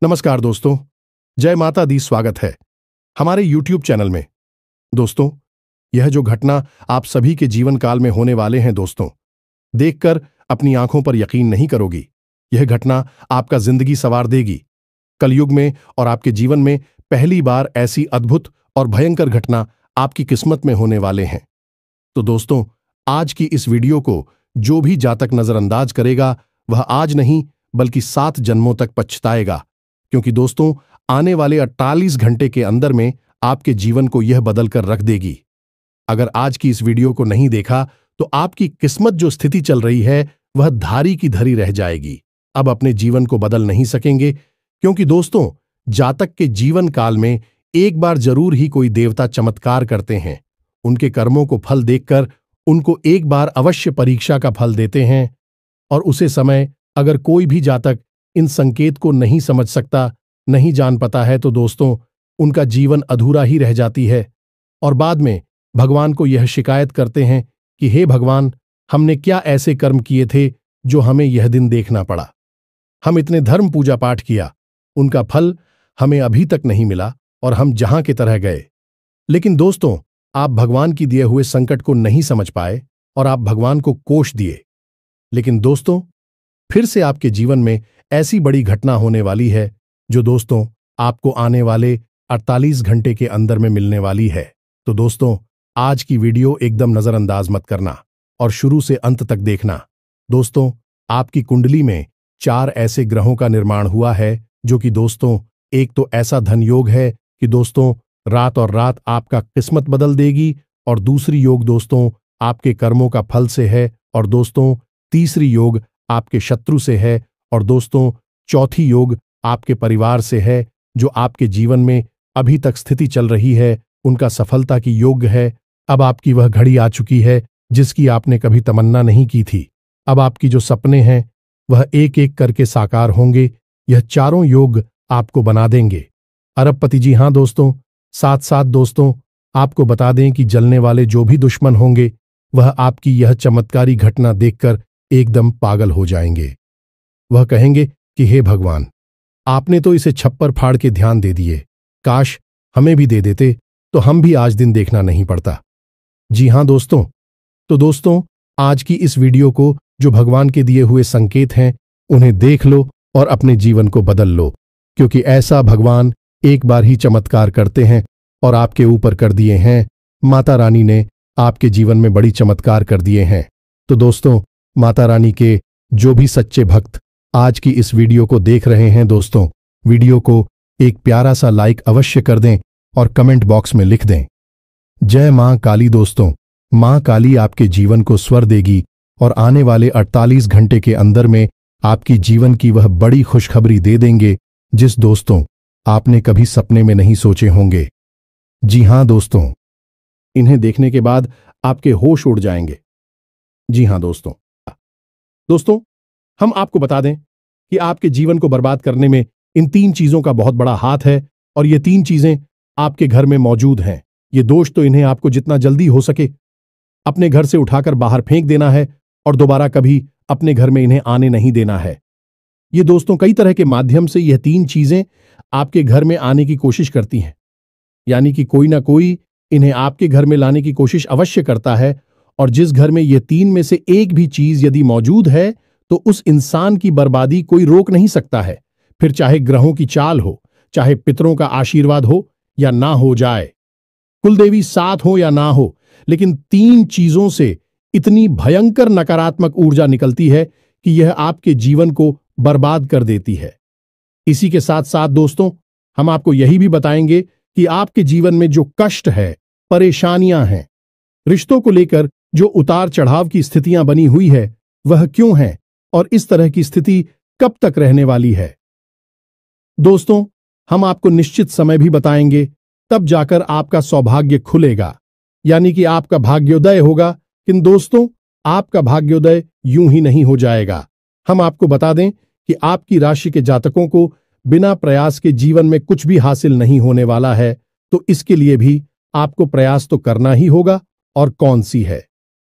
नमस्कार दोस्तों, जय माता दी। स्वागत है हमारे YouTube चैनल में। दोस्तों, यह जो घटना आप सभी के जीवन काल में होने वाले हैं दोस्तों, देखकर अपनी आंखों पर यकीन नहीं करोगी। यह घटना आपका जिंदगी संवार देगी। कलयुग में और आपके जीवन में पहली बार ऐसी अद्भुत और भयंकर घटना आपकी किस्मत में होने वाले हैं। तो दोस्तों, आज की इस वीडियो को जो भी जातक नजरअंदाज करेगा वह आज नहीं बल्कि 7 जन्मों तक पछताएगा, क्योंकि दोस्तों आने वाले 48 घंटे के अंदर में आपके जीवन को यह बदल कर रख देगी। अगर आज की इस वीडियो को नहीं देखा तो आपकी किस्मत जो स्थिति चल रही है वह धारी की धरी रह जाएगी। अब अपने जीवन को बदल नहीं सकेंगे, क्योंकि दोस्तों जातक के जीवन काल में एक बार जरूर ही कोई देवता चमत्कार करते हैं। उनके कर्मों को फल देखकर उनको एक बार अवश्य परीक्षा का फल देते हैं, और उसे समय अगर कोई भी जातक इन संकेत को नहीं समझ सकता, नहीं जान पाता है, तो दोस्तों उनका जीवन अधूरा ही रह जाती है। और बाद में भगवान को यह शिकायत करते हैं कि हे भगवान, हमने क्या ऐसे कर्म किए थे जो हमें यह दिन देखना पड़ा। हम इतने धर्म पूजा पाठ किया, उनका फल हमें अभी तक नहीं मिला और हम जहां की तरह गए। लेकिन दोस्तों, आप भगवान की दिए हुए संकट को नहीं समझ पाए और आप भगवान को कोष दिए। लेकिन दोस्तों, फिर से आपके जीवन में ऐसी बड़ी घटना होने वाली है जो दोस्तों आपको आने वाले 48 घंटे के अंदर में मिलने वाली है। तो दोस्तों, आज की वीडियो एकदम नजरअंदाज मत करना और शुरू से अंत तक देखना। दोस्तों, आपकी कुंडली में 4 ऐसे ग्रहों का निर्माण हुआ है जो कि दोस्तों, एक तो ऐसा धन योग है कि दोस्तों रात और रात आपका किस्मत बदल देगी, और दूसरी योग दोस्तों आपके कर्मों का फल से है, और दोस्तों तीसरी योग आपके शत्रु से है, और दोस्तों चौथी योग आपके परिवार से है। जो आपके जीवन में अभी तक स्थिति चल रही है उनका सफलता की योग्य है। अब आपकी वह घड़ी आ चुकी है जिसकी आपने कभी तमन्ना नहीं की थी। अब आपकी जो सपने हैं वह एक एक करके साकार होंगे। यह चारों योग आपको बना देंगे अरबपति। जी हां दोस्तों, साथ साथ दोस्तों आपको बता दें कि जलने वाले जो भी दुश्मन होंगे वह आपकी यह चमत्कारी घटना देखकर एकदम पागल हो जाएंगे। वह कहेंगे कि हे भगवान, आपने तो इसे छप्पर फाड़ के ध्यान दे दिए, काश हमें भी दे देते तो हम भी आज दिन देखना नहीं पड़ता। जी हां दोस्तों, तो दोस्तों आज की इस वीडियो को जो भगवान के दिए हुए संकेत हैं उन्हें देख लो और अपने जीवन को बदल लो, क्योंकि ऐसा भगवान एक बार ही चमत्कार करते हैं और आपके ऊपर कर दिए हैं। माता रानी ने आपके जीवन में बड़ी चमत्कार कर दिए हैं। तो दोस्तों, माता रानी के जो भी सच्चे भक्त आज की इस वीडियो को देख रहे हैं दोस्तों, वीडियो को एक प्यारा सा लाइक अवश्य कर दें और कमेंट बॉक्स में लिख दें जय मां काली। दोस्तों, मां काली आपके जीवन को स्वर देगी और आने वाले 48 घंटे के अंदर में आपकी जीवन की वह बड़ी खुशखबरी दे देंगे जिस दोस्तों आपने कभी सपने में नहीं सोचे होंगे। जी हां दोस्तों, इन्हें देखने के बाद आपके होश उड़ जाएंगे। जी हां दोस्तों, हम आपको बता दें कि आपके जीवन को बर्बाद करने में इन 3 चीजों का बहुत बड़ा हाथ है, और ये 3 चीजें आपके घर में मौजूद हैं। ये दोष तो इन्हें आपको जितना जल्दी हो सके अपने घर से उठाकर बाहर फेंक देना है और दोबारा कभी अपने घर में इन्हें आने नहीं देना है। ये दोस्तों कई तरह के माध्यम से यह 3 चीजें आपके घर में आने की कोशिश करती हैं, यानी कि कोई ना कोई इन्हें आपके घर में लाने की कोशिश अवश्य करता है। और जिस घर में ये 3 में से एक भी चीज यदि मौजूद है तो उस इंसान की बर्बादी कोई रोक नहीं सकता है। फिर चाहे ग्रहों की चाल हो, चाहे पितरों का आशीर्वाद हो या ना हो जाए, कुलदेवी साथ हो या ना हो, लेकिन 3 चीजों से इतनी भयंकर नकारात्मक ऊर्जा निकलती है कि यह आपके जीवन को बर्बाद कर देती है। इसी के साथ साथ दोस्तों, हम आपको यही भी बताएंगे कि आपके जीवन में जो कष्ट है, परेशानियां हैं, रिश्तों को लेकर जो उतार चढ़ाव की स्थितियां बनी हुई है वह क्यों है और इस तरह की स्थिति कब तक रहने वाली है। दोस्तों, हम आपको निश्चित समय भी बताएंगे, तब जाकर आपका सौभाग्य खुलेगा, यानी कि आपका भाग्योदय होगा। किंतु दोस्तों, आपका भाग्योदय यूं ही नहीं हो जाएगा। हम आपको बता दें कि आपकी राशि के जातकों को बिना प्रयास के जीवन में कुछ भी हासिल नहीं होने वाला है। तो इसके लिए भी आपको प्रयास तो करना ही होगा, और कौन सी है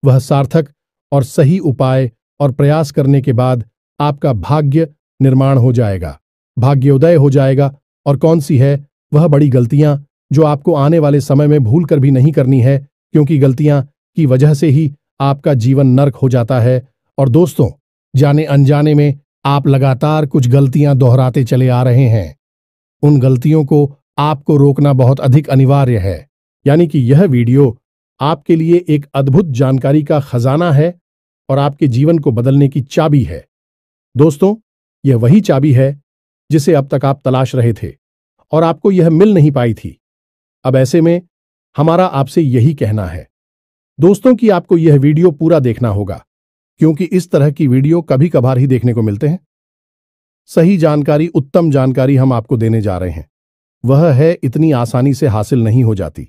वह सार्थक और सही उपाय और प्रयास करने के बाद आपका भाग्य निर्माण हो जाएगा। भाग्योदय हो जाएगा और कौन सी है वह बड़ी गलतियां जो आपको आने वाले समय में भूल कर भी नहीं करनी है, क्योंकि गलतियां की वजह से ही आपका जीवन नर्क हो जाता है। और दोस्तों, जाने अनजाने में आप लगातार कुछ गलतियां दोहराते चले आ रहे हैं। उन गलतियों को आपको रोकना बहुत अधिक अनिवार्य है। यानी कि यह वीडियो आपके लिए एक अद्भुत जानकारी का खजाना है और आपके जीवन को बदलने की चाबी है। दोस्तों, यह वही चाबी है जिसे अब तक आप तलाश रहे थे और आपको यह मिल नहीं पाई थी। अब ऐसे में हमारा आपसे यही कहना है दोस्तों कि आपको यह वीडियो पूरा देखना होगा, क्योंकि इस तरह की वीडियो कभी कभार ही देखने को मिलते हैं। सही जानकारी, उत्तम जानकारी हम आपको देने जा रहे हैं। वह है इतनी आसानी से हासिल नहीं हो जाती।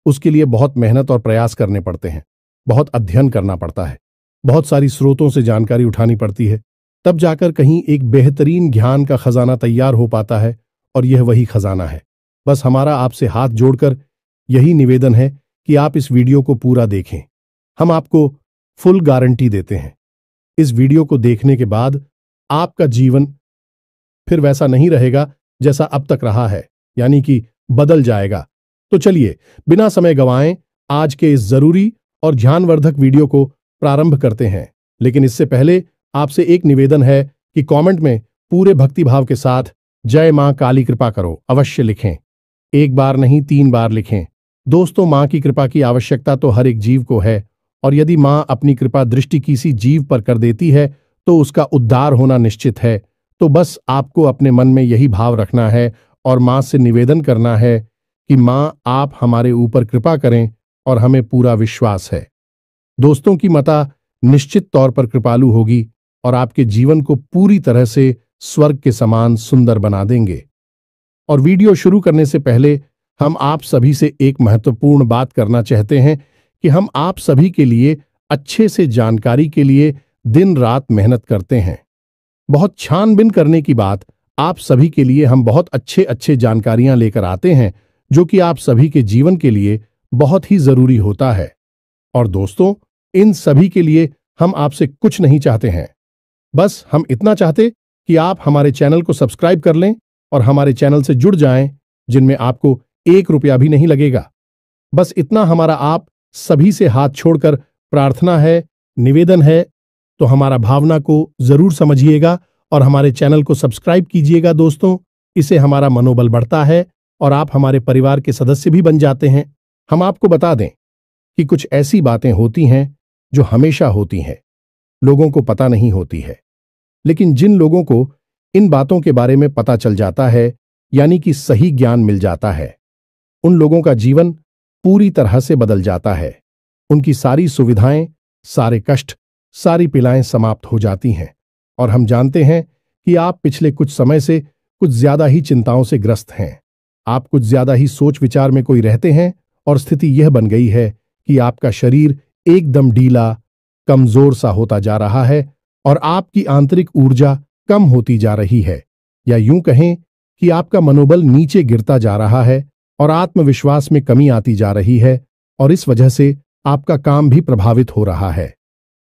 उसके लिए बहुत मेहनत और प्रयास करने पड़ते हैं, बहुत अध्ययन करना पड़ता है, बहुत सारी स्रोतों से जानकारी उठानी पड़ती है, तब जाकर कहीं एक बेहतरीन ज्ञान का खजाना तैयार हो पाता है। और यह वही खजाना है। बस हमारा आपसे हाथ जोड़कर यही निवेदन है कि आप इस वीडियो को पूरा देखें। हम आपको फुल गारंटी देते हैं, इस वीडियो को देखने के बाद आपका जीवन फिर वैसा नहीं रहेगा जैसा अब तक रहा है, यानी कि बदल जाएगा। तो चलिए बिना समय गंवाएं आज के इस जरूरी और ध्यानवर्धक वीडियो को प्रारंभ करते हैं। लेकिन इससे पहले आपसे एक निवेदन है कि कमेंट में पूरे भक्तिभाव के साथ जय मां काली कृपा करो अवश्य लिखें। एक बार नहीं 3 बार लिखें। दोस्तों, मां की कृपा की आवश्यकता तो हर एक जीव को है, और यदि मां अपनी कृपा दृष्टि किसी जीव पर कर देती है तो उसका उद्धार होना निश्चित है। तो बस आपको अपने मन में यही भाव रखना है और मां से निवेदन करना है कि मां आप हमारे ऊपर कृपा करें, और हमें पूरा विश्वास है दोस्तों की माता निश्चित तौर पर कृपालु होगी और आपके जीवन को पूरी तरह से स्वर्ग के समान सुंदर बना देंगे। और वीडियो शुरू करने से पहले हम आप सभी से एक महत्वपूर्ण बात करना चाहते हैं कि हम आप सभी के लिए अच्छे से जानकारी के लिए दिन रात मेहनत करते हैं। बहुत छानबीन करने की बात, आप सभी के लिए हम बहुत अच्छे जानकारियां लेकर आते हैं जो कि आप सभी के जीवन के लिए बहुत ही जरूरी होता है। और दोस्तों, इन सभी के लिए हम आपसे कुछ नहीं चाहते हैं, बस हम इतना चाहते कि आप हमारे चैनल को सब्सक्राइब कर लें और हमारे चैनल से जुड़ जाएं, जिनमें आपको 1 रुपया भी नहीं लगेगा। बस इतना हमारा आप सभी से हाथ छोड़कर प्रार्थना है, निवेदन है। तो हमारा भावना को जरूर समझिएगा और हमारे चैनल को सब्सक्राइब कीजिएगा दोस्तों। इससे हमारा मनोबल बढ़ता है और आप हमारे परिवार के सदस्य भी बन जाते हैं। हम आपको बता दें कि कुछ ऐसी बातें होती हैं जो हमेशा होती हैं, लोगों को पता नहीं होती है, लेकिन जिन लोगों को इन बातों के बारे में पता चल जाता है, यानी कि सही ज्ञान मिल जाता है, उन लोगों का जीवन पूरी तरह से बदल जाता है। उनकी सारी सुविधाएं, सारे कष्ट, सारी पीड़ाएं समाप्त हो जाती हैं। और हम जानते हैं कि आप पिछले कुछ समय से कुछ ज्यादा ही चिंताओं से ग्रस्त हैं। आप कुछ ज्यादा ही सोच विचार में कोई रहते हैं और स्थिति यह बन गई है कि आपका शरीर एकदम ढीला, कमजोर सा होता जा रहा है और आपकी आंतरिक ऊर्जा कम होती जा रही है, या यूं कहें कि आपका मनोबल नीचे गिरता जा रहा है और आत्मविश्वास में कमी आती जा रही है, और इस वजह से आपका काम भी प्रभावित हो रहा है।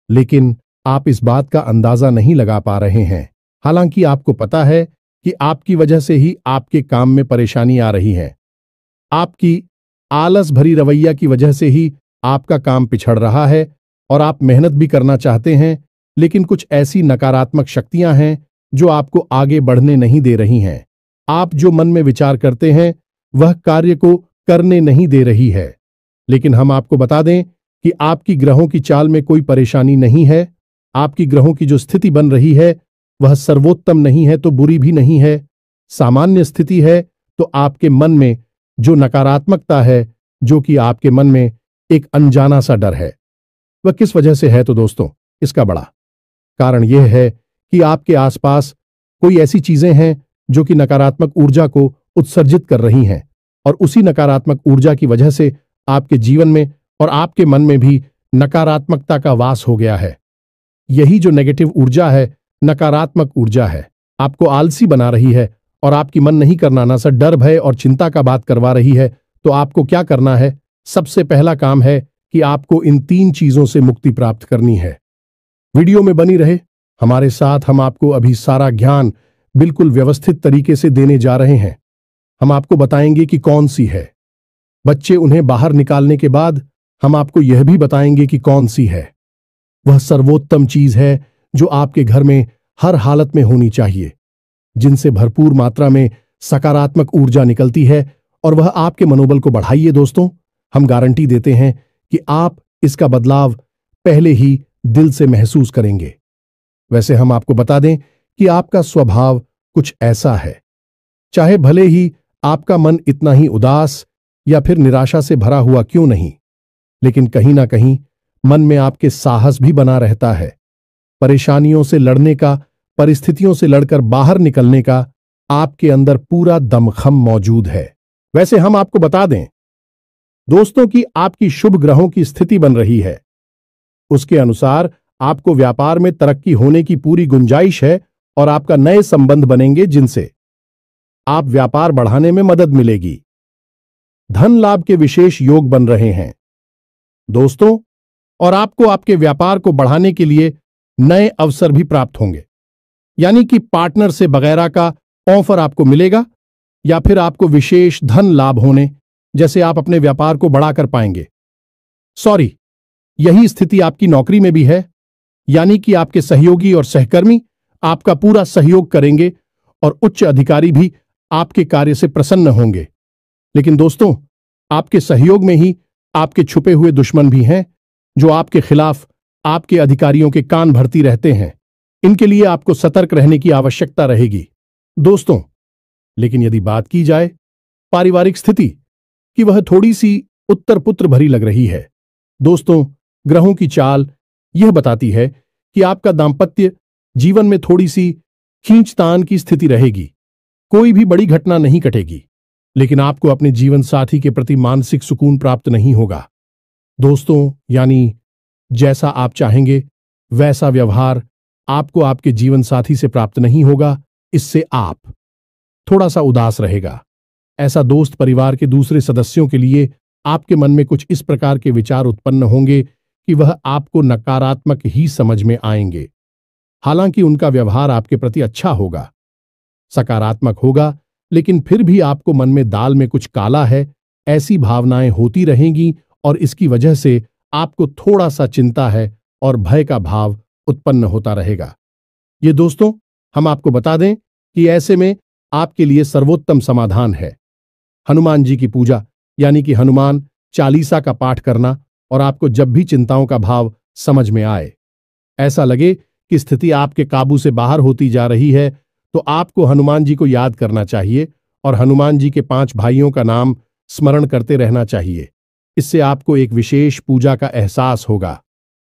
लेकिन आप इस बात का अंदाजा नहीं लगा पा रहे हैं, हालांकि आपको पता है कि आपकी वजह से ही आपके काम में परेशानी आ रही है। आपकी आलस भरी रवैया की वजह से ही आपका काम पिछड़ रहा है और आप मेहनत भी करना चाहते हैं, लेकिन कुछ ऐसी नकारात्मक शक्तियां हैं जो आपको आगे बढ़ने नहीं दे रही हैं। आप जो मन में विचार करते हैं वह कार्य को करने नहीं दे रही है। लेकिन हम आपको बता दें कि आपकी ग्रहों की चाल में कोई परेशानी नहीं है। आपकी ग्रहों की जो स्थिति बन रही है वह सर्वोत्तम नहीं है तो बुरी भी नहीं है, सामान्य स्थिति है। तो आपके मन में जो नकारात्मकता है, जो कि आपके मन में एक अनजाना सा डर है, वह किस वजह से है? तो दोस्तों, इसका बड़ा कारण यह है कि आपके आसपास कोई ऐसी चीजें हैं जो कि नकारात्मक ऊर्जा को उत्सर्जित कर रही हैं, और उसी नकारात्मक ऊर्जा की वजह से आपके जीवन में और आपके मन में भी नकारात्मकता का वास हो गया है। यही जो नेगेटिव ऊर्जा है, नकारात्मक ऊर्जा है, आपको आलसी बना रही है और आपकी मन नहीं करना ना सर डर, भय और चिंता का बात करवा रही है। तो आपको क्या करना है? सबसे पहला काम है कि आपको इन 3 चीजों से मुक्ति प्राप्त करनी है। वीडियो में बनी रहे हमारे साथ, हम आपको अभी सारा ज्ञान बिल्कुल व्यवस्थित तरीके से देने जा रहे हैं। हम आपको बताएंगे कि कौन सी है। बच्चे उन्हें बाहर निकालने के बाद हम आपको यह भी बताएंगे कि कौन सी है। वह सर्वोत्तम चीज है जो आपके घर में हर हालत में होनी चाहिए, जिनसे भरपूर मात्रा में सकारात्मक ऊर्जा निकलती है और वह आपके मनोबल को बढ़ाइए। दोस्तों, हम गारंटी देते हैं कि आप इसका बदलाव पहले ही दिल से महसूस करेंगे। वैसे हम आपको बता दें कि आपका स्वभाव कुछ ऐसा है, चाहे भले ही आपका मन इतना ही उदास या फिर निराशा से भरा हुआ क्यों नहीं, लेकिन कहीं ना कहीं मन में आपके साहस भी बना रहता है। परेशानियों से लड़ने का, परिस्थितियों से लड़कर बाहर निकलने का आपके अंदर पूरा दमखम मौजूद है। वैसे हम आपको बता दें दोस्तों कि आपकी शुभ ग्रहों की स्थिति बन रही है। उसके अनुसार आपको व्यापार में तरक्की होने की पूरी गुंजाइश है और आपका नए संबंध बनेंगे जिनसे आप व्यापार बढ़ाने में मदद मिलेगी। धन लाभ के विशेष योग बन रहे हैं दोस्तों, और आपको आपके व्यापार को बढ़ाने के लिए नए अवसर भी प्राप्त होंगे, यानी कि पार्टनर से वगैरह का ऑफर आपको मिलेगा या फिर आपको विशेष धन लाभ होने जैसे आप अपने व्यापार को बढ़ा कर पाएंगे। यही स्थिति आपकी नौकरी में भी है, यानी कि आपके सहयोगी और सहकर्मी आपका पूरा सहयोग करेंगे और उच्च अधिकारी भी आपके कार्य से प्रसन्न होंगे। लेकिन दोस्तों, आपके सहयोग में ही आपके छुपे हुए दुश्मन भी हैं जो आपके खिलाफ आपके अधिकारियों के कान भरती रहते हैं। इनके लिए आपको सतर्क रहने की आवश्यकता रहेगी दोस्तों। लेकिन यदि बात की जाए पारिवारिक स्थिति की, वह थोड़ी सी उत्तर पुत्र भरी लग रही है दोस्तों। ग्रहों की चाल यह बताती है कि आपका दांपत्य जीवन में थोड़ी सी खींचतान की स्थिति रहेगी। कोई भी बड़ी घटना नहीं घटेगी, लेकिन आपको अपने जीवन साथी के प्रति मानसिक सुकून प्राप्त नहीं होगा दोस्तों। यानी जैसा आप चाहेंगे वैसा व्यवहार आपको आपके जीवन साथी से प्राप्त नहीं होगा। इससे आप थोड़ा सा उदास रहेगा। ऐसा दोस्त परिवार के दूसरे सदस्यों के लिए आपके मन में कुछ इस प्रकार के विचार उत्पन्न होंगे कि वह आपको नकारात्मक ही समझ में आएंगे। हालांकि उनका व्यवहार आपके प्रति अच्छा होगा, सकारात्मक होगा, लेकिन फिर भी आपको मन में दाल में कुछ काला है ऐसी भावनाएं होती रहेंगी और इसकी वजह से आपको थोड़ा सा चिंता है और भय का भाव उत्पन्न होता रहेगा। ये दोस्तों, हम आपको बता दें कि ऐसे में आपके लिए सर्वोत्तम समाधान है हनुमान जी की पूजा, यानी कि हनुमान चालीसा का पाठ करना। और आपको जब भी चिंताओं का भाव समझ में आए, ऐसा लगे कि स्थिति आपके काबू से बाहर होती जा रही है, तो आपको हनुमान जी को याद करना चाहिए और हनुमान जी के 5 भाइयों का नाम स्मरण करते रहना चाहिए। इससे आपको एक विशेष पूजा का एहसास होगा।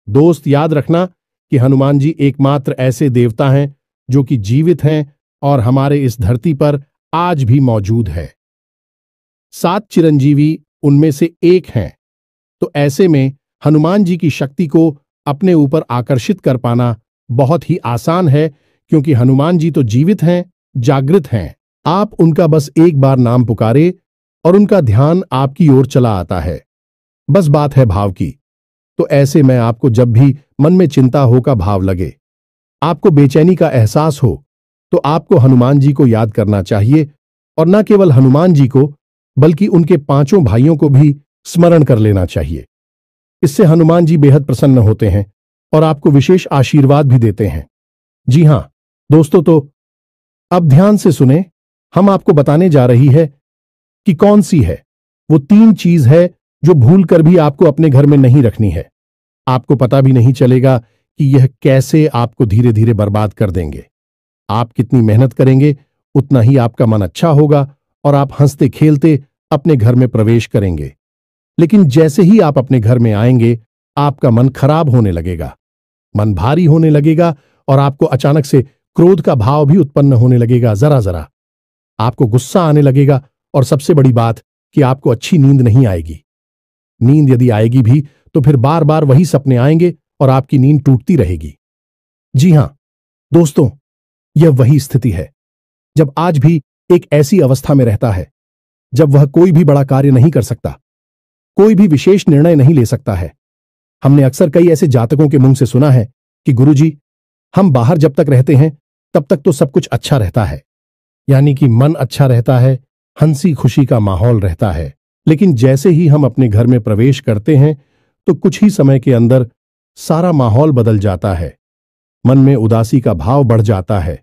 दोस्त, याद रखना कि हनुमान जी एकमात्र ऐसे देवता हैं जो कि जीवित हैं और हमारे इस धरती पर आज भी मौजूद है। 7 चिरंजीवी उनमें से एक हैं, तो ऐसे में हनुमान जी की शक्ति को अपने ऊपर आकर्षित कर पाना बहुत ही आसान है, क्योंकि हनुमान जी तो जीवित हैं, जागृत हैं। आप उनका बस एक बार नाम पुकारे और उनका ध्यान आपकी ओर चला आता है। बस बात है भाव की। तो ऐसे में आपको जब भी मन में चिंता हो का भाव लगे, आपको बेचैनी का एहसास हो, तो आपको हनुमान जी को याद करना चाहिए और न केवल हनुमान जी को बल्कि उनके 5 भाइयों को भी स्मरण कर लेना चाहिए। इससे हनुमान जी बेहद प्रसन्न होते हैं और आपको विशेष आशीर्वाद भी देते हैं। जी हां दोस्तों, तो अब ध्यान से सुने। हम आपको बताने जा रही है कि कौन सी है वो 3 चीज है जो भूल कर भी आपको अपने घर में नहीं रखनी है। आपको पता भी नहीं चलेगा कि यह कैसे आपको धीरे धीरे बर्बाद कर देंगे। आप कितनी मेहनत करेंगे उतना ही आपका मन अच्छा होगा और आप हंसते खेलते अपने घर में प्रवेश करेंगे। लेकिन जैसे ही आप अपने घर में आएंगे, आपका मन खराब होने लगेगा, मन भारी होने लगेगा और आपको अचानक से क्रोध का भाव भी उत्पन्न होने लगेगा। जरा जरा आपको गुस्सा आने लगेगा और सबसे बड़ी बात कि आपको अच्छी नींद नहीं आएगी। नींद यदि आएगी भी तो फिर बार बार वही सपने आएंगे और आपकी नींद टूटती रहेगी। जी हां दोस्तों, यह वही स्थिति है जब आज भी एक ऐसी अवस्था में रहता है जब वह कोई भी बड़ा कार्य नहीं कर सकता, कोई भी विशेष निर्णय नहीं ले सकता है। हमने अक्सर कई ऐसे जातकों के मुंह से सुना है कि गुरुजी, हम बाहर जब तक रहते हैं तब तक तो सब कुछ अच्छा रहता है, यानी कि मन अच्छा रहता है, हंसी खुशी का माहौल रहता है। लेकिन जैसे ही हम अपने घर में प्रवेश करते हैं तो कुछ ही समय के अंदर सारा माहौल बदल जाता है। मन में उदासी का भाव बढ़ जाता है,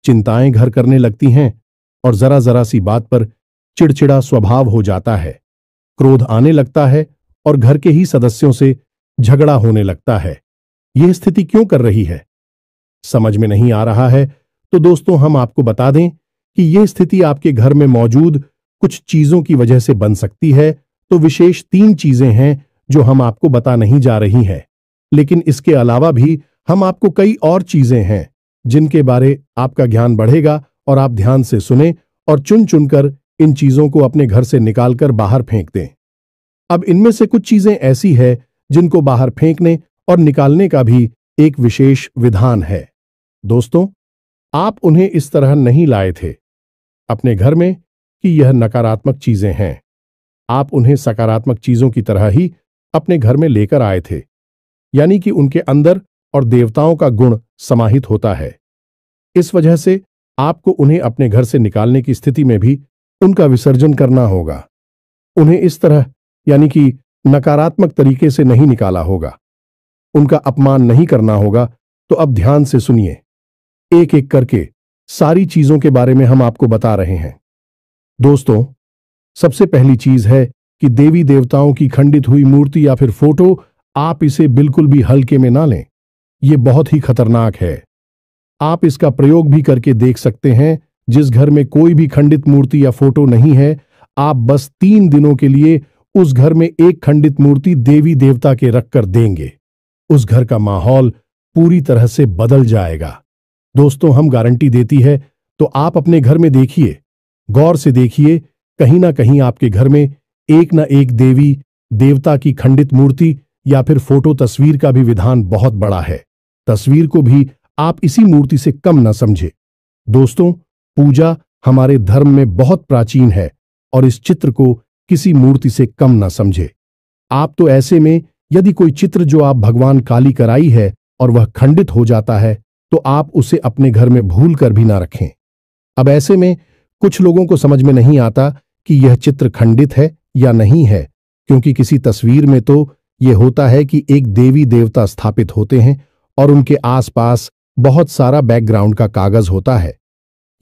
चिंताएं घर करने लगती हैं और जरा जरा सी बात पर चिड़चिड़ा स्वभाव हो जाता है। क्रोध आने लगता है और घर के ही सदस्यों से झगड़ा होने लगता है। यह स्थिति क्यों कर रही है, समझ में नहीं आ रहा है तो दोस्तों हम आपको बता दें कि यह स्थिति आपके घर में मौजूद कुछ चीजों की वजह से बन सकती है। तो विशेष 3 चीजें हैं जो हम आपको बता नहीं जा रही हैं, लेकिन इसके अलावा भी हम आपको कई और चीजें हैं जिनके बारे आपका ज्ञान बढ़ेगा और आप ध्यान से सुने और चुन चुनकर इन चीजों को अपने घर से निकालकर बाहर फेंक दें। अब इनमें से कुछ चीजें ऐसी है जिनको बाहर फेंकने और निकालने का भी एक विशेष विधान है। दोस्तों, आप उन्हें इस तरह नहीं लाए थे अपने घर में कि यह नकारात्मक चीजें हैं। आप उन्हें सकारात्मक चीजों की तरह ही अपने घर में लेकर आए थे, यानी कि उनके अंदर और देवताओं का गुण समाहित होता है। इस वजह से आपको उन्हें अपने घर से निकालने की स्थिति में भी उनका विसर्जन करना होगा। उन्हें इस तरह यानी कि नकारात्मक तरीके से नहीं निकाला होगा, उनका अपमान नहीं करना होगा। तो अब ध्यान से सुनिए, एक एक करके सारी चीजों के बारे में हम आपको बता रहे हैं। दोस्तों, सबसे पहली चीज है कि देवी देवताओं की खंडित हुई मूर्ति या फिर फोटो, आप इसे बिल्कुल भी हल्के में ना लें। यह बहुत ही खतरनाक है। आप इसका प्रयोग भी करके देख सकते हैं। जिस घर में कोई भी खंडित मूर्ति या फोटो नहीं है, आप बस 3 दिनों के लिए उस घर में एक खंडित मूर्ति देवी देवता के रखकर देंगे, उस घर का माहौल पूरी तरह से बदल जाएगा। दोस्तों, हम गारंटी देती है। तो आप अपने घर में देखिए, गौर से देखिए, कहीं ना कहीं आपके घर में एक ना एक देवी देवता की खंडित मूर्ति या फिर फोटो तस्वीर का भी विधान बहुत बड़ा है। तस्वीर को भी आप इसी मूर्ति से कम न समझे। दोस्तों, पूजा हमारे धर्म में बहुत प्राचीन है और इस चित्र को किसी मूर्ति से कम न समझे। आप तो ऐसे में यदि कोई चित्र जो आप भगवान काली कराई है और वह खंडित हो जाता है तो आप उसे अपने घर में भूल कर भी ना रखें। अब ऐसे में कुछ लोगों को समझ में नहीं आता कि यह चित्र खंडित है या नहीं है, क्योंकि किसी तस्वीर में तो यह होता है कि एक देवी देवता स्थापित होते हैं और उनके आसपास बहुत सारा बैकग्राउंड का कागज होता है।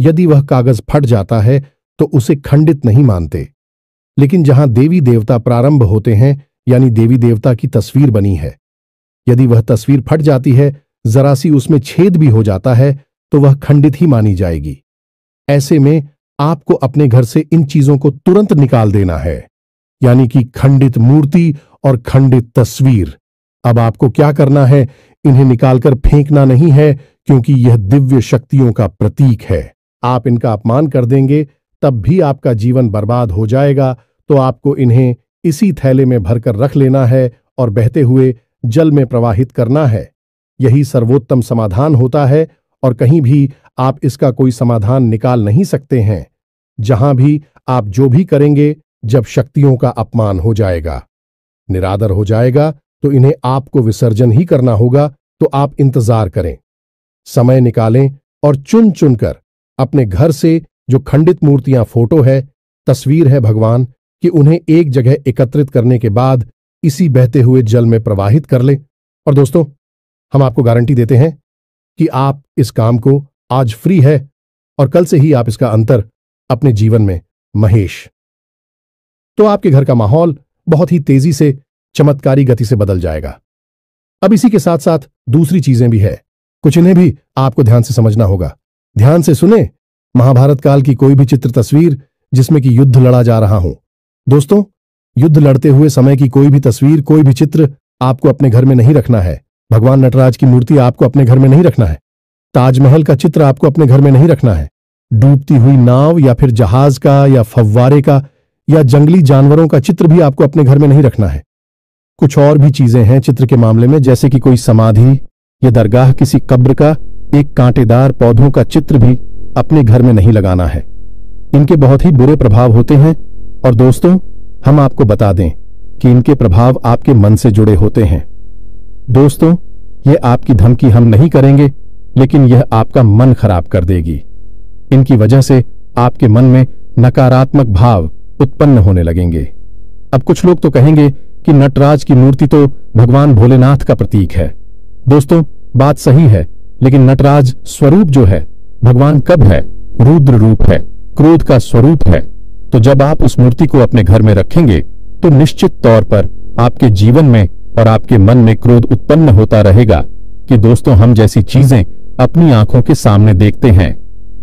यदि वह कागज फट जाता है तो उसे खंडित नहीं मानते। लेकिन जहां देवी देवता प्रारंभ होते हैं, यानी देवी देवता की तस्वीर बनी है, यदि वह तस्वीर फट जाती है, जरा सी उसमें छेद भी हो जाता है, तो वह खंडित ही मानी जाएगी। ऐसे में आपको अपने घर से इन चीजों को तुरंत निकाल देना है, यानी कि खंडित मूर्ति और खंडित तस्वीर। अब आपको क्या करना है, इन्हें निकालकर फेंकना नहीं है, क्योंकि यह दिव्य शक्तियों का प्रतीक है। आप इनका अपमान कर देंगे तब भी आपका जीवन बर्बाद हो जाएगा। तो आपको इन्हें इसी थैले में भरकर रख लेना है और बहते हुए जल में प्रवाहित करना है। यही सर्वोत्तम समाधान होता है और कहीं भी आप इसका कोई समाधान निकाल नहीं सकते हैं। जहां भी आप जो भी करेंगे, जब शक्तियों का अपमान हो जाएगा, निरादर हो जाएगा, तो इन्हें आपको विसर्जन ही करना होगा। तो आप इंतजार करें, समय निकालें और चुन चुनकर अपने घर से जो खंडित मूर्तियां, फोटो है, तस्वीर है भगवान कि उन्हें एक जगह एकत्रित करने के बाद इसी बहते हुए जल में प्रवाहित कर लें। और दोस्तों, हम आपको गारंटी देते हैं कि आप इस काम को आज फ्री है और कल से ही आप इसका अंतर अपने जीवन में महेश, तो आपके घर का माहौल बहुत ही तेजी से चमत्कारी गति से बदल जाएगा। अब इसी के साथ साथ दूसरी चीजें भी है, कुछ इन्हें भी आपको ध्यान से समझना होगा। ध्यान से सुने, महाभारत काल की कोई भी चित्र तस्वीर जिसमें कि युद्ध लड़ा जा रहा हो, दोस्तों, युद्ध लड़ते हुए समय की कोई भी तस्वीर, कोई भी चित्र आपको अपने घर में नहीं रखना है। भगवान नटराज की मूर्ति आपको अपने घर में नहीं रखना है। ताजमहल का चित्र आपको अपने घर में नहीं रखना है। डूबती हुई नाव या फिर जहाज का या फव्वारे का या जंगली जानवरों का चित्र भी आपको अपने घर में नहीं रखना है। कुछ और भी चीजें हैं चित्र के मामले में, जैसे कि कोई समाधि या दरगाह, किसी कब्र का एक कांटेदार पौधों का चित्र भी अपने घर में नहीं लगाना है। इनके बहुत ही बुरे प्रभाव होते हैं और दोस्तों, हम आपको बता दें कि इनके प्रभाव आपके मन से जुड़े होते हैं। दोस्तों, ये आपकी धमकी हम नहीं करेंगे, लेकिन यह आपका मन खराब कर देगी। इनकी वजह से आपके मन में नकारात्मक भाव उत्पन्न होने लगेंगे। अब कुछ लोग तो कहेंगे कि नटराज की मूर्ति तो भगवान भोलेनाथ का प्रतीक है। दोस्तों, बात सही है, लेकिन नटराज स्वरूप जो है भगवान कब है? रुद्र रूप है, क्रोध का स्वरूप है। तो जब आप उस मूर्ति को अपने घर में रखेंगे तो निश्चित तौर पर आपके जीवन में और आपके मन में क्रोध उत्पन्न होता रहेगा कि दोस्तों, हम जैसी चीजें अपनी आंखों के सामने देखते हैं,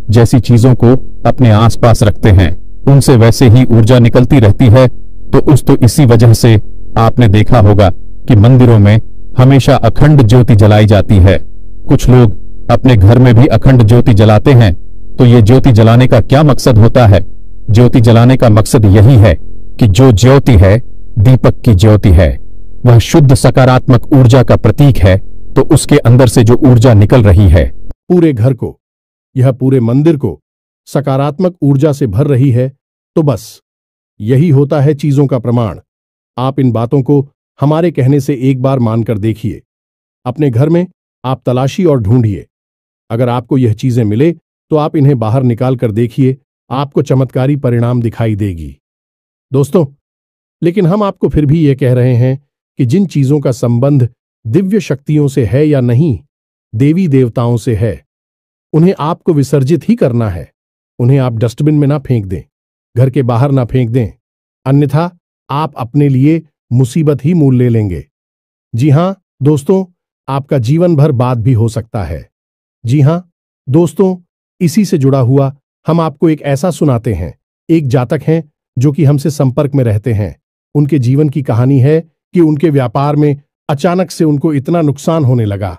जैसी चीजों को अपने आसपास रखते हैं, उनसे वैसे ही ऊर्जा निकलती रहती है। तो इसी वजह से आपने देखा होगा कि मंदिरों में हमेशा अखंड ज्योति जलाई जाती है। कुछ लोग अपने घर में भी अखंड ज्योति जलाते हैं। तो ये ज्योति जलाने का क्या मकसद होता है? ज्योति जलाने का मकसद यही है कि जो ज्योति है दीपक की ज्योति है, वह शुद्ध सकारात्मक ऊर्जा का प्रतीक है। तो उसके अंदर से जो ऊर्जा निकल रही है, पूरे घर को, यह पूरे मंदिर को सकारात्मक ऊर्जा से भर रही है, तो बस यही होता है चीजों का प्रमाण। आप इन बातों को हमारे कहने से एक बार मानकर देखिए। अपने घर में आप तलाशी और ढूंढिए। अगर आपको यह चीजें मिले तो आप इन्हें बाहर निकाल कर देखिए, आपको चमत्कारी परिणाम दिखाई देगी। दोस्तों, लेकिन हम आपको फिर भी यह कह रहे हैं कि जिन चीजों का संबंध दिव्य शक्तियों से है या नहीं, देवी देवताओं से है, उन्हें आपको विसर्जित ही करना है। उन्हें आप डस्टबिन में ना फेंक दें, घर के बाहर ना फेंक दें, अन्यथा आप अपने लिए मुसीबत ही मोल ले लेंगे। जी हां दोस्तों, आपका जीवन भर बाद भी हो सकता है। जी हां दोस्तों, इसी से जुड़ा हुआ हम आपको एक ऐसा सुनाते हैं। एक जातक हैं जो कि हमसे संपर्क में रहते हैं। उनके जीवन की कहानी है कि उनके व्यापार में अचानक से उनको इतना नुकसान होने लगा,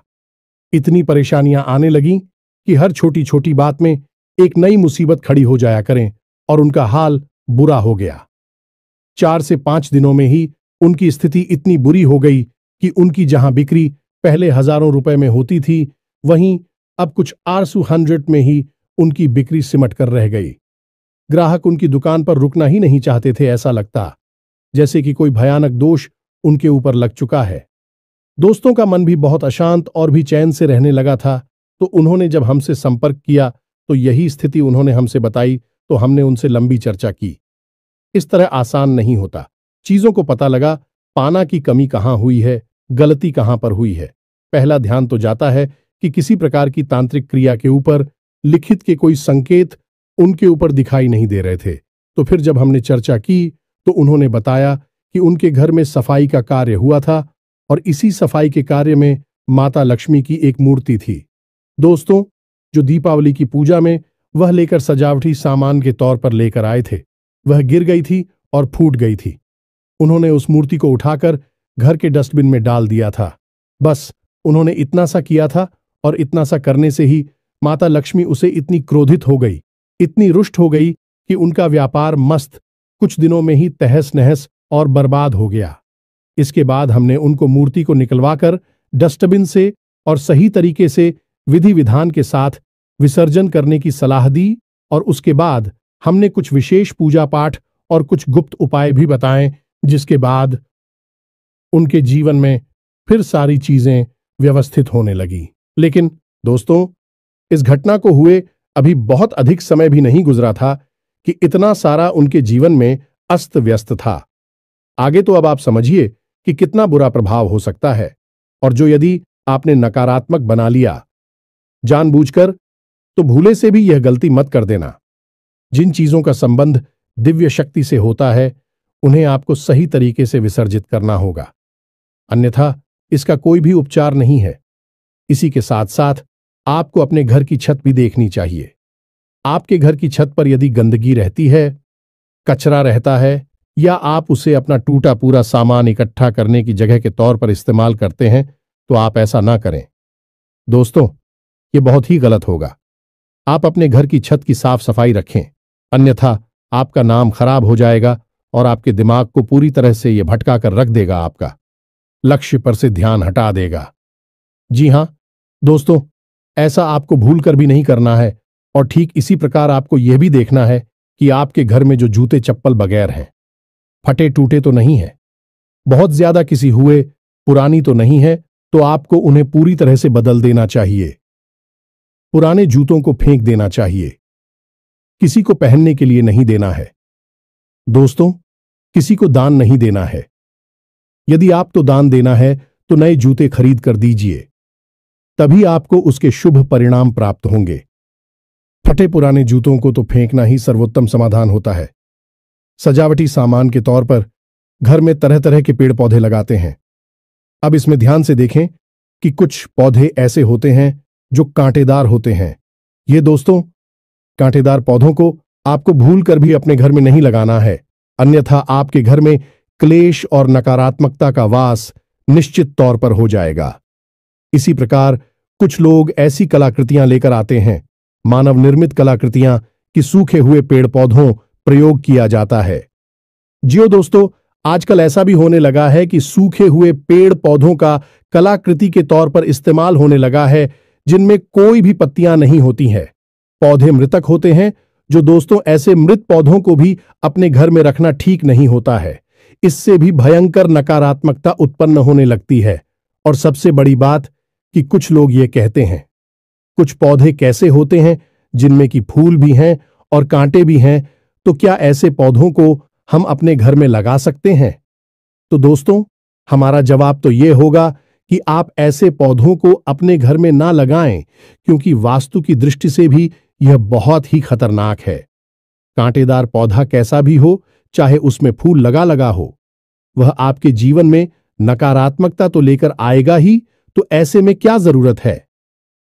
इतनी परेशानियां आने लगीं कि हर छोटी छोटी बात में एक नई मुसीबत खड़ी हो जाया करें और उनका हाल बुरा हो गया। 4 से 5 दिनों में ही उनकी स्थिति इतनी बुरी हो गई कि उनकी जहां बिक्री पहले हजारों रुपए में होती थी, वहीं अब कुछ आरसू 100 में ही उनकी बिक्री सिमट कर रह गई। ग्राहक उनकी दुकान पर रुकना ही नहीं चाहते थे। ऐसा लगता जैसे कि कोई भयानक दोष उनके ऊपर लग चुका है। दोस्तों का मन भी बहुत अशांत और भी चैन से रहने लगा था। तो उन्होंने जब हमसे संपर्क किया तो यही स्थिति उन्होंने हमसे बताई। तो हमने उनसे लंबी चर्चा की। इस तरह आसान नहीं होता। चीजों को पता लगा पाना की कमी कहां हुई है, गलती कहां पर हुई है। पहला ध्यान तो जाता है कि किसी प्रकार की तांत्रिक क्रिया के ऊपर लिखित के कोई संकेत उनके ऊपर दिखाई नहीं दे रहे थे। तो फिर जब हमने चर्चा की तो उन्होंने बताया कि उनके घर में सफाई का कार्य हुआ था और इसी सफाई के कार्य में माता लक्ष्मी की एक मूर्ति थी। दोस्तों, जो दीपावली की पूजा में वह लेकर सजावटी सामान के तौर पर लेकर आए थे, वह गिर गई थी और फूट गई थी। उन्होंने उस मूर्ति को उठाकर घर के डस्टबिन में डाल दिया था। बस उन्होंने इतना सा किया था और इतना सा करने से ही माता लक्ष्मी उसे इतनी क्रोधित हो गई, इतनी रुष्ट हो गई कि उनका व्यापार मस्त कुछ दिनों में ही तहस नहस और बर्बाद हो गया। इसके बाद हमने उनको मूर्ति को निकलवाकर डस्टबिन से और सही तरीके से विधि विधान के साथ विसर्जन करने की सलाह दी और उसके बाद हमने कुछ विशेष पूजा पाठ और कुछ गुप्त उपाय भी बताएं, जिसके बाद उनके जीवन में फिर सारी चीजें व्यवस्थित होने लगी। लेकिन दोस्तों, इस घटना को हुए अभी बहुत अधिक समय भी नहीं गुजरा था कि इतना सारा उनके जीवन में अस्त व्यस्त था। आगे तो अब आप समझिए कि कितना बुरा प्रभाव हो सकता है। और जो यदि आपने नकारात्मक बना लिया जानबूझकर, तो भूले से भी यह गलती मत कर देना। जिन चीजों का संबंध दिव्य शक्ति से होता है, उन्हें आपको सही तरीके से विसर्जित करना होगा, अन्यथा इसका कोई भी उपचार नहीं है। इसी के साथ साथ आपको अपने घर की छत भी देखनी चाहिए। आपके घर की छत पर यदि गंदगी रहती है, कचरा रहता है, या आप उसे अपना टूटा पूरा सामान इकट्ठा करने की जगह के तौर पर इस्तेमाल करते हैं, तो आप ऐसा ना करें। दोस्तों, ये बहुत ही गलत होगा। आप अपने घर की छत की साफ सफाई रखें, अन्यथा आपका नाम खराब हो जाएगा और आपके दिमाग को पूरी तरह से यह भटका कर रख देगा, आपका लक्ष्य पर से ध्यान हटा देगा। जी हां दोस्तों, ऐसा आपको भूल कर भी नहीं करना है। और ठीक इसी प्रकार आपको यह भी देखना है कि आपके घर में जो जूते चप्पल बगैर हैं, फटे टूटे तो नहीं है, बहुत ज्यादा किसी हुए पुरानी तो नहीं है, तो आपको उन्हें पूरी तरह से बदल देना चाहिए। पुराने जूतों को फेंक देना चाहिए। किसी को पहनने के लिए नहीं देना है। दोस्तों, किसी को दान नहीं देना है। यदि आपको दान देना है तो नए जूते खरीद कर दीजिए, तभी आपको उसके शुभ परिणाम प्राप्त होंगे। फटे पुराने जूतों को तो फेंकना ही सर्वोत्तम समाधान होता है। सजावटी सामान के तौर पर घर में तरह तरह के पेड़ पौधे लगाते हैं। अब इसमें ध्यान से देखें कि कुछ पौधे ऐसे होते हैं जो कांटेदार होते हैं। ये दोस्तों, कांटेदार पौधों को आपको भूल कर भी अपने घर में नहीं लगाना है, अन्यथा आपके घर में क्लेश और नकारात्मकता का वास निश्चित तौर पर हो जाएगा। इसी प्रकार कुछ लोग ऐसी कलाकृतियां लेकर आते हैं, मानव निर्मित कलाकृतियां, कि सूखे हुए पेड़ पौधों प्रयोग किया जाता है। जियो दोस्तों, आजकल ऐसा भी होने लगा है कि सूखे हुए पेड़ पौधों का कलाकृति के तौर पर इस्तेमाल होने लगा है, जिनमें कोई भी पत्तियां नहीं होती हैं। पौधे मृतक होते हैं, जो दोस्तों ऐसे मृत पौधों को भी अपने घर में रखना ठीक नहीं होता है। इससे भी भयंकर नकारात्मकता उत्पन्न होने लगती है। और सबसे बड़ी बात कि कुछ लोग ये कहते हैं, कुछ पौधे कैसे होते हैं जिनमें कि फूल भी हैं और कांटे भी हैं, तो क्या ऐसे पौधों को हम अपने घर में लगा सकते हैं? तो दोस्तों, हमारा जवाब तो ये होगा कि आप ऐसे पौधों को अपने घर में ना लगाएं, क्योंकि वास्तु की दृष्टि से भी यह बहुत ही खतरनाक है। कांटेदार पौधा कैसा भी हो, चाहे उसमें फूल लगा लगा हो, वह आपके जीवन में नकारात्मकता तो लेकर आएगा ही, तो ऐसे में क्या जरूरत है?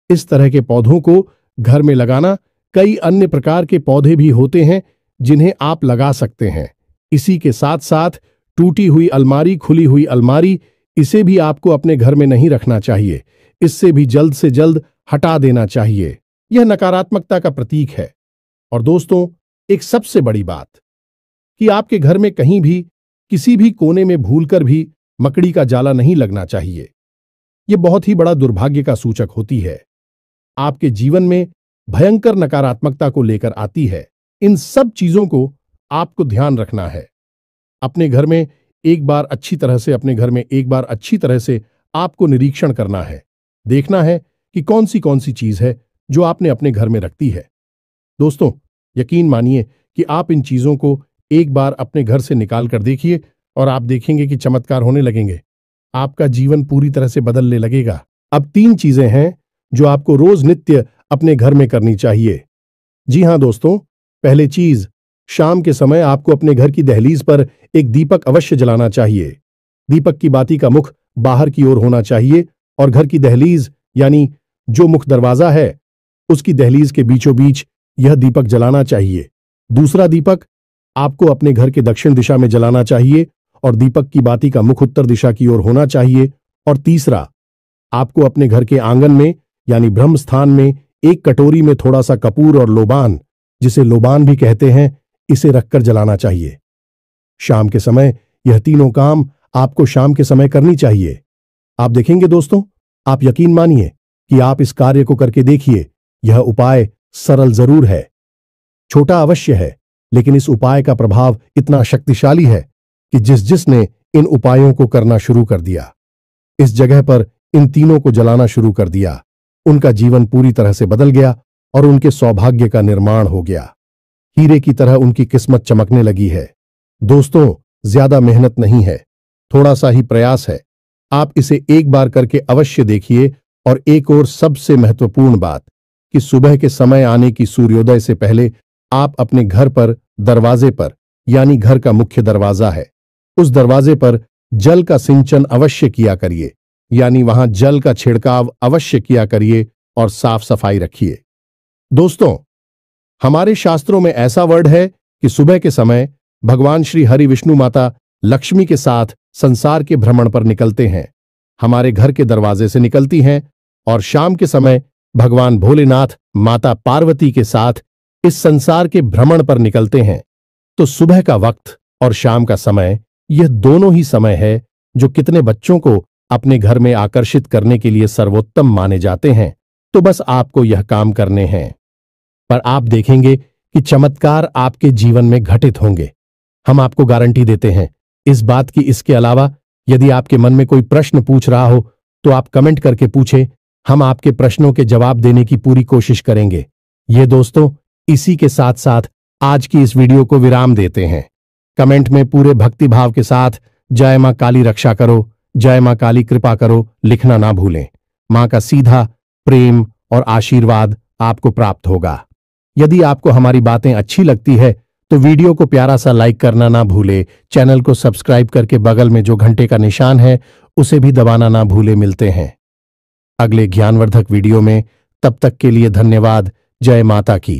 इस तरह के पौधों को घर में लगाना, कई अन्य प्रकार के पौधे भी होते हैं जिन्हें आप लगा सकते हैं। इसी के साथ साथ टूटी हुई अलमारी, खुली हुई अलमारी, इसे भी आपको अपने घर में नहीं रखना चाहिए। इससे भी जल्द से जल्द हटा देना चाहिए। यह नकारात्मकता का प्रतीक है। और दोस्तों, एक सबसे बड़ी बात कि आपके घर में कहीं भी किसी भी कोने में भूलकर भी मकड़ी का जाला नहीं लगना चाहिए। यह बहुत ही बड़ा दुर्भाग्य का सूचक होती है, आपके जीवन में भयंकर नकारात्मकता को लेकर आती है। इन सब चीजों को आपको ध्यान रखना है। अपने घर में एक बार अच्छी तरह से आपको निरीक्षण करना है। देखना है कि कौन सी चीज है जो आपने अपने घर में रखती है। दोस्तों, यकीन मानिए कि आप इन चीजों को एक बार अपने घर से निकाल कर देखिए और आप देखेंगे कि चमत्कार होने लगेंगे। आपका जीवन पूरी तरह से बदलने लगेगा। अब 3 चीजें हैं जो आपको रोज नित्य अपने घर में करनी चाहिए। जी हां दोस्तों, पहली चीज, शाम के समय आपको अपने घर की दहलीज पर एक दीपक अवश्य जलाना चाहिए। दीपक की बाती का मुख बाहर की ओर होना चाहिए और घर की दहलीज यानी जो मुख्य दरवाजा है, उसकी दहलीज के बीचों बीच यह दीपक जलाना चाहिए। दूसरा दीपक आपको अपने घर के दक्षिण दिशा में जलाना चाहिए और दीपक की बाती का मुख उत्तर दिशा की ओर होना चाहिए। और तीसरा, आपको अपने घर के आंगन में यानी ब्रह्म स्थान में एक कटोरी में थोड़ा सा कपूर और लोबान, जिसे लोबान भी कहते हैं, इसे रखकर जलाना चाहिए। शाम के समय यह तीनों काम आपको शाम के समय करनी चाहिए। आप देखेंगे दोस्तों, आप यकीन मानिए कि आप इस कार्य को करके देखिए। यह उपाय सरल जरूर है, छोटा अवश्य है, लेकिन इस उपाय का प्रभाव इतना शक्तिशाली है कि जिसने इन उपायों को करना शुरू कर दिया, इस जगह पर इन तीनों को जलाना शुरू कर दिया, उनका जीवन पूरी तरह से बदल गया और उनके सौभाग्य का निर्माण हो गया। हीरे की तरह उनकी किस्मत चमकने लगी है। दोस्तों, ज्यादा मेहनत नहीं है, थोड़ा सा ही प्रयास है। आप इसे एक बार करके अवश्य देखिए। और एक और सबसे महत्वपूर्ण बात कि सुबह के समय आने की सूर्योदय से पहले आप अपने घर पर दरवाजे पर, यानी घर का मुख्य दरवाजा है, उस दरवाजे पर जल का सिंचन अवश्य किया करिए, यानी वहां जल का छिड़काव अवश्य किया करिए और साफ सफाई रखिए। दोस्तों, हमारे शास्त्रों में ऐसा वर्ड है कि सुबह के समय भगवान श्री हरि विष्णु माता लक्ष्मी के साथ संसार के भ्रमण पर निकलते हैं, हमारे घर के दरवाजे से निकलती हैं, और शाम के समय भगवान भोलेनाथ माता पार्वती के साथ इस संसार के भ्रमण पर निकलते हैं। तो सुबह का वक्त और शाम का समय, यह दोनों ही समय है जो कितने बच्चों को अपने घर में आकर्षित करने के लिए सर्वोत्तम माने जाते हैं। तो बस आपको यह काम करने हैं, पर आप देखेंगे कि चमत्कार आपके जीवन में घटित होंगे। हम आपको गारंटी देते हैं इस बात की। इसके अलावा यदि आपके मन में कोई प्रश्न पूछ रहा हो तो आप कमेंट करके पूछें, हम आपके प्रश्नों के जवाब देने की पूरी कोशिश करेंगे। ये दोस्तों, इसी के साथ साथ आज की इस वीडियो को विराम देते हैं। कमेंट में पूरे भक्तिभाव के साथ जय मां काली रक्षा करो, जय मां काली कृपा करो लिखना ना भूलें। मां का सीधा प्रेम और आशीर्वाद आपको प्राप्त होगा। यदि आपको हमारी बातें अच्छी लगती है तो वीडियो को प्यारा सा लाइक करना ना भूले। चैनल को सब्सक्राइब करके बगल में जो घंटे का निशान है उसे भी दबाना ना भूले। मिलते हैं अगले ज्ञानवर्धक वीडियो में, तब तक के लिए धन्यवाद। जय माता की।